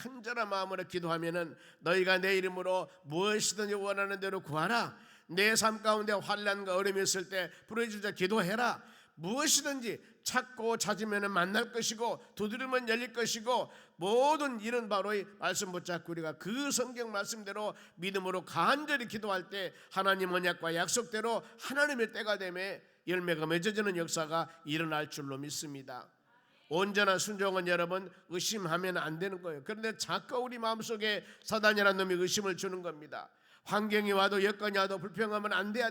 간절한 마음으로 기도하면은 너희가 내 이름으로 무엇이든지 원하는 대로 구하라. 내 삶 가운데 환난과 어려움이 있을 때 부르짖어 기도해라. 무엇이든지 찾고 찾으면 만날 것이고 두드리면 열릴 것이고 모든 일은 바로 이 말씀 붙잡고 우리가 그 성경 말씀대로 믿음으로 간절히 기도할 때 하나님 언약과 약속대로 하나님의 때가 되매 열매가 맺어지는 역사가 일어날 줄로 믿습니다. 온전한 순종은 여러분 의심하면 안 되는 거예요. 그런데 자꾸 우리 마음속에 사단이라는 놈이 의심을 주는 겁니다. 환경이 와도 여건이 와도 불평하면 안 돼.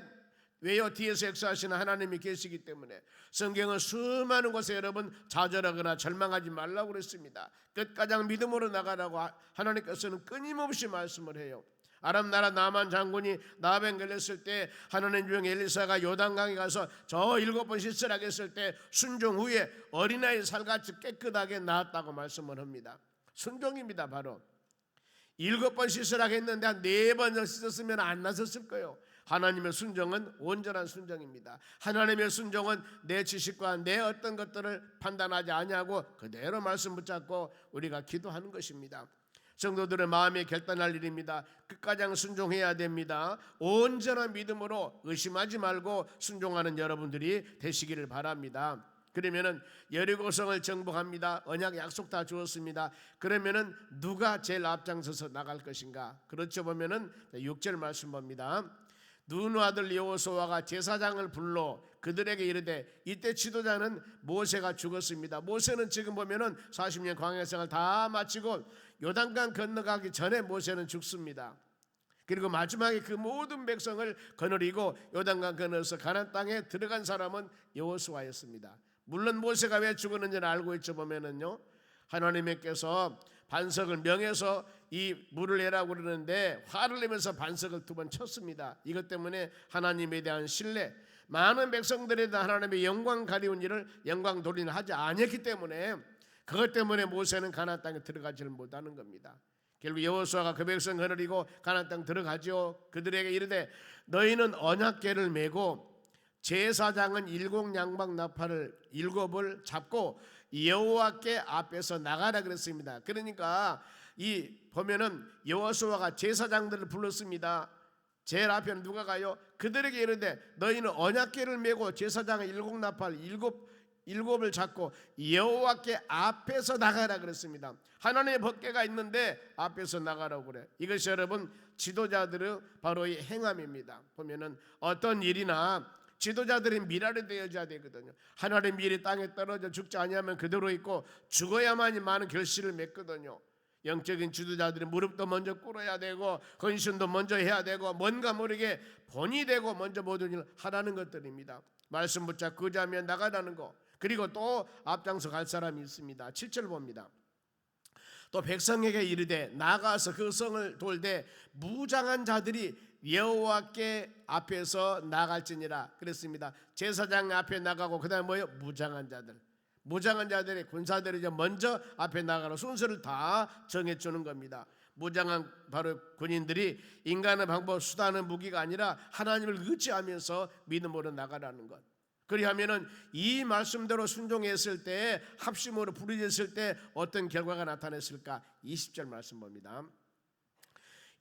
왜요? 뒤에서 역사하시는 하나님이 계시기 때문에. 성경은 수많은 곳에 여러분 좌절하거나 절망하지 말라고 그랬습니다. 끝가장 믿음으로 나가라고 하나님께서는 끊임없이 말씀을 해요. 아람 나라 나만 장군이 나병 걸렸을 때 하나님 중에 엘리사가 요단강에 가서 저 7번 씻으라고 했을 때 순종 후에 어린아이 살같이 깨끗하게 나았다고 말씀을 합니다. 순종입니다. 바로 7번 씻으라고 했는데 한 4번 씻었으면 안 나섰을 거예요. 하나님의 순종은 온전한 순종입니다. 하나님의 순종은 내 지식과 내 어떤 것들을 판단하지 아니하고 그대로 말씀 붙잡고 우리가 기도하는 것입니다. 성도들의 마음에 결단할 일입니다. 끝까지 순종해야 됩니다. 온전한 믿음으로 의심하지 말고 순종하는 여러분들이 되시기를 바랍니다. 그러면은 여리고성을 정복합니다. 언약 약속 다 주었습니다. 그러면은 누가 제일 앞장서서 나갈 것인가? 그렇죠. 보면은 6절 말씀 봅니다. 눈 아들 여호수아가 제사장을 불러 그들에게 이르되 이때 지도자는 모세가 죽었습니다. 모세는 지금 보면은 40년 광야 생활 다 마치고 요단강 건너가기 전에 모세는 죽습니다. 그리고 마지막에 그 모든 백성을 거느리고 요단강 건너서 가나안 땅에 들어간 사람은 여호수아였습니다. 물론 모세가 왜 죽었는지는 알고 있죠. 보면은요 하나님께서 반석을 명해서 이 물을 내라고 그러는데 화를 내면서 반석을 2번 쳤습니다. 이것 때문에 하나님에 대한 신뢰, 많은 백성들에 대한 하나님의 영광 가리운 일을 영광 돌리는 하지 아니했기 때문에 그것 때문에 모세는 가나안 땅에 들어가지를 못하는 겁니다. 결국 여호수아가 그 백성 거느리고 가나안 땅 들어가죠. 그들에게 이르되 너희는 언약궤를 메고 제사장은 일곱 양방 나팔을 일곱을 잡고 여호와께 앞에서 나가라 그랬습니다. 그러니까 이 보면은 여호수아가 제사장들을 불렀습니다. 제일 앞에는 누가 가요? 그들에게 이르되 너희는 언약궤를 메고 제사장은 일곱 나팔 일곱을 잡고 여호와께 앞에서 나가라 그랬습니다. 하나님의 법궤가 있는데 앞에서 나가라고 그래. 이것이 여러분 지도자들의 바로 이 행함입니다. 보면은 어떤 일이나 지도자들이 미랄이 되어져야 되거든요. 하나님의 밀이 땅에 떨어져 죽지 아니하면 그대로 있고 죽어야만이 많은 결실을 맺거든요. 영적인 지도자들이 무릎도 먼저 꿇어야 되고 헌신도 먼저 해야 되고 뭔가 모르게 본이 되고 먼저 모든 일을 하라는 것들입니다. 말씀 붙잡고 의지하며 나가라는 거. 그리고 또 앞장서 갈 사람이 있습니다. 7절 봅니다. 또 백성에게 이르되 나가서 그 성을 돌되 무장한 자들이 여호와께 앞에서 나갈지니라 그랬습니다. 제사장 앞에 나가고 그다음에 뭐예요? 무장한 자들. 무장한 자들이 군사들이 먼저 앞에 나가로 순서를 다 정해주는 겁니다. 무장한 바로 군인들이 인간의 방법 수단은 무기가 아니라 하나님을 의지하면서 믿음으로 나가라는 것. 그리하면은 이 말씀대로 순종했을 때 합심으로 부르짖었을 때 어떤 결과가 나타났을까? 20절 말씀 봅니다.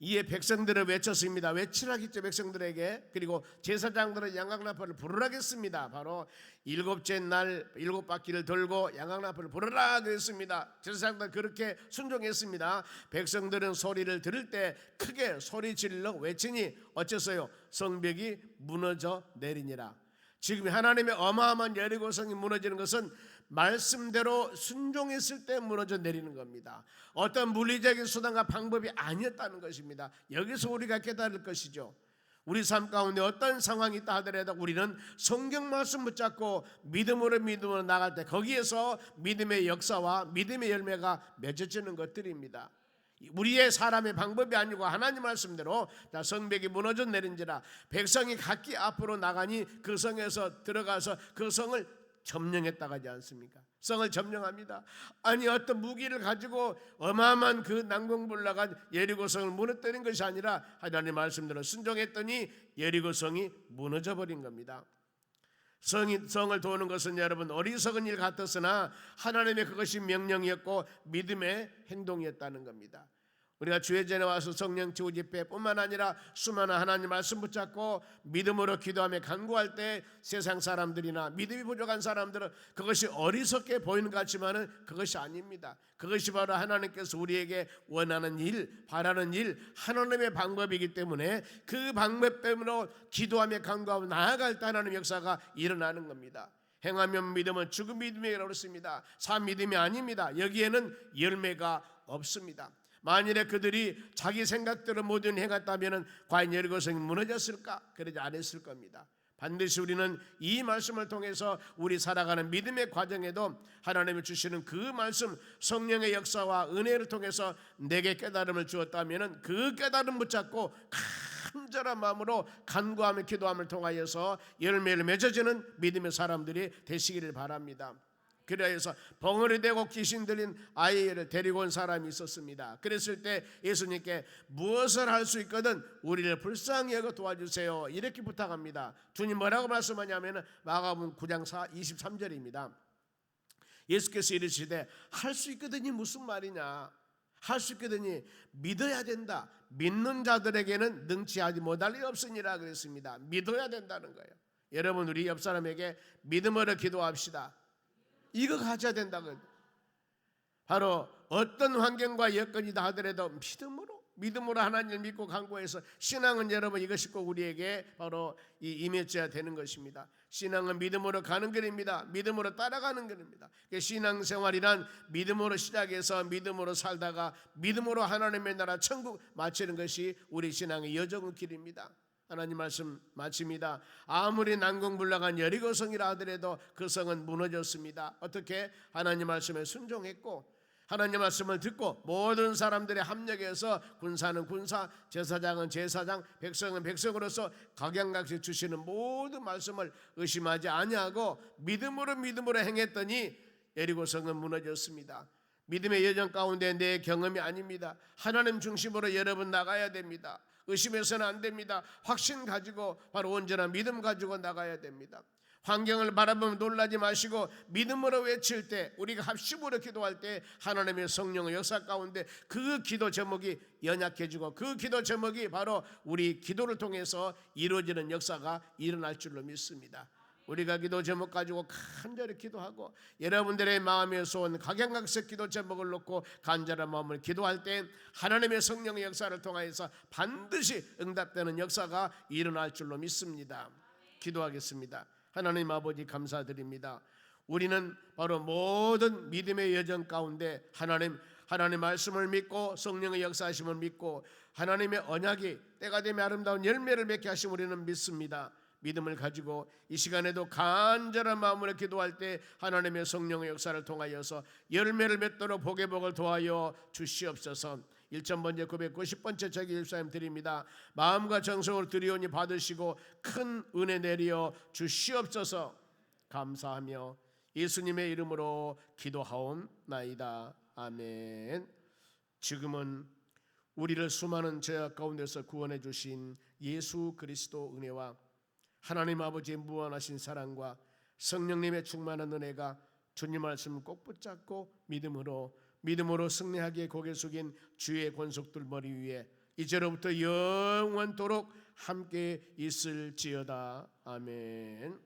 이에 백성들을 외쳤습니다. 외치라겠죠 백성들에게. 그리고 제사장들은 양각나팔을 부르라겠습니다. 바로 일곱째 날 일곱 바퀴를 돌고 양각나팔을 부르라 그랬습니다. 제사장들 그렇게 순종했습니다. 백성들은 소리를 들을 때 크게 소리 질러 외치니 어째서요? 성벽이 무너져 내리니라. 지금 하나님의 어마어마한 여리고성이 무너지는 것은 말씀대로 순종했을 때 무너져 내리는 겁니다. 어떤 물리적인 수단과 방법이 아니었다는 것입니다. 여기서 우리가 깨달을 것이죠. 우리 삶 가운데 어떤 상황이 있다 하더라도 우리는 성경 말씀 붙잡고 믿음으로 나갈 때 거기에서 믿음의 역사와 믿음의 열매가 맺어지는 것들입니다. 우리의 사람의 방법이 아니고 하나님 말씀대로 성벽이 무너져 내린지라 백성이 각기 앞으로 나가니 그 성에서 들어가서 그 성을 점령했다고 하지 않습니까? 성을 점령합니다. 아니 어떤 무기를 가지고 어마어마한 그 난공불락한 여리고성을 무너뜨린 것이 아니라 하나님 말씀대로 순종했더니 여리고성이 무너져 버린 겁니다. 성을 도우는 것은 여러분 어리석은 일 같았으나 하나님의 그것이 명령이었고 믿음의 행동이었다는 겁니다. 우리가 주의 전에 와서 성령 지우 집회뿐만 아니라 수많은 하나님 말씀 붙잡고 믿음으로 기도하며 간구할 때 세상 사람들이나 믿음이 부족한 사람들은 그것이 어리석게 보이는 것 같지만은 그것이 아닙니다. 그것이 바로 하나님께서 우리에게 원하는 일, 바라는 일, 하나님의 방법이기 때문에 그 방법대로 기도하며 간구하며 나아갈 때 하나님의 역사가 일어나는 겁니다. 행하면 믿음은 죽은 믿음이라고 그랬습니다. 산 믿음이 아닙니다. 여기에는 열매가 없습니다. 만일에 그들이 자기 생각대로 모든 행했다면 과연 여리고성이 무너졌을까? 그러지 않았을 겁니다. 반드시 우리는 이 말씀을 통해서 우리 살아가는 믿음의 과정에도 하나님이 주시는 그 말씀 성령의 역사와 은혜를 통해서 내게 깨달음을 주었다면 그 깨달음 붙잡고 간절한 마음으로 간구하며 기도함을 통하여서 열매를 맺어지는 믿음의 사람들이 되시기를 바랍니다. 그래서 벙어리 되고 귀신 들린 아이를 데리고 온 사람이 있었습니다. 그랬을 때 예수님께 무엇을 할 수 있거든 우리를 불쌍히 여겨 도와주세요 이렇게 부탁합니다. 주님 뭐라고 말씀하냐면 마가복음 9장 23절입니다. 예수께서 이르시되 할 수 있거든이 무슨 말이냐? 할 수 있거든이 믿어야 된다. 믿는 자들에게는 능치하지 못할 일 없으니라 그랬습니다. 믿어야 된다는 거예요. 여러분 우리 옆 사람에게 믿음으로 기도합시다. 이거 가져야 된다고. 바로 어떤 환경과 여건이다 하더라도 믿음으로 하나님을 믿고 간구해서 신앙은 여러분 이것이 꼭 우리에게 바로 임해져야 되는 것입니다. 신앙은 믿음으로 가는 길입니다. 믿음으로 따라가는 길입니다. 신앙생활이란 믿음으로 시작해서 믿음으로 살다가 믿음으로 하나님의 나라 천국 마치는 것이 우리 신앙의 여정의 길입니다. 하나님 말씀 마칩니다. 아무리 난공불락한 여리고성이라 하더라도 그 성은 무너졌습니다. 어떻게? 하나님 말씀에 순종했고 하나님 말씀을 듣고 모든 사람들이 합력해서 군사는 군사, 제사장은 제사장, 백성은 백성으로서 각양각색 주시는 모든 말씀을 의심하지 아니하고 믿음으로 행했더니 에리고성은 무너졌습니다. 믿음의 여정 가운데 내 경험이 아닙니다. 하나님 중심으로 여러분 나가야 됩니다. 의심해서는 안 됩니다. 확신 가지고 바로 온전한 믿음 가지고 나가야 됩니다. 환경을 바라보면 놀라지 마시고 믿음으로 외칠 때, 우리가 합심으로 기도할 때 하나님의 성령의 역사 가운데 그 기도 제목이 연약해지고 그 기도 제목이 바로 우리 기도를 통해서 이루어지는 역사가 일어날 줄로 믿습니다. 우리가 기도 제목 가지고 간절히 기도하고 여러분들의 마음에서 온 각양각색 기도 제목을 놓고 간절한 마음을 기도할 때 하나님의 성령의 역사를 통하여서 반드시 응답되는 역사가 일어날 줄로 믿습니다. 기도하겠습니다. 하나님 아버지 감사드립니다. 우리는 바로 모든 믿음의 여정 가운데 하나님 말씀을 믿고 성령의 역사하심을 믿고 하나님의 언약이 때가 되면 아름다운 열매를 맺게 하심 우리는 믿습니다. 믿음을 가지고 이 시간에도 간절한 마음으로 기도할 때 하나님의 성령의 역사를 통하여서 열매를 맺도록 복의 복을 도와여 주시옵소서. 1000번째 990번째 저기 일사님 드립니다. 마음과 정성을 드리오니 받으시고 큰 은혜 내려 주시옵소서. 감사하며 예수님의 이름으로 기도하옵나이다. 아멘. 지금은 우리를 수많은 죄악 가운데서 구원해 주신 예수 그리스도 은혜와 하나님 아버지의 무한하신 사랑과 성령님의 충만한 은혜가 주님 말씀을 꼭 붙잡고 믿음으로 승리하기에 고개 숙인 주의 권속들 머리 위에 이제로부터 영원토록 함께 있을지어다. 아멘.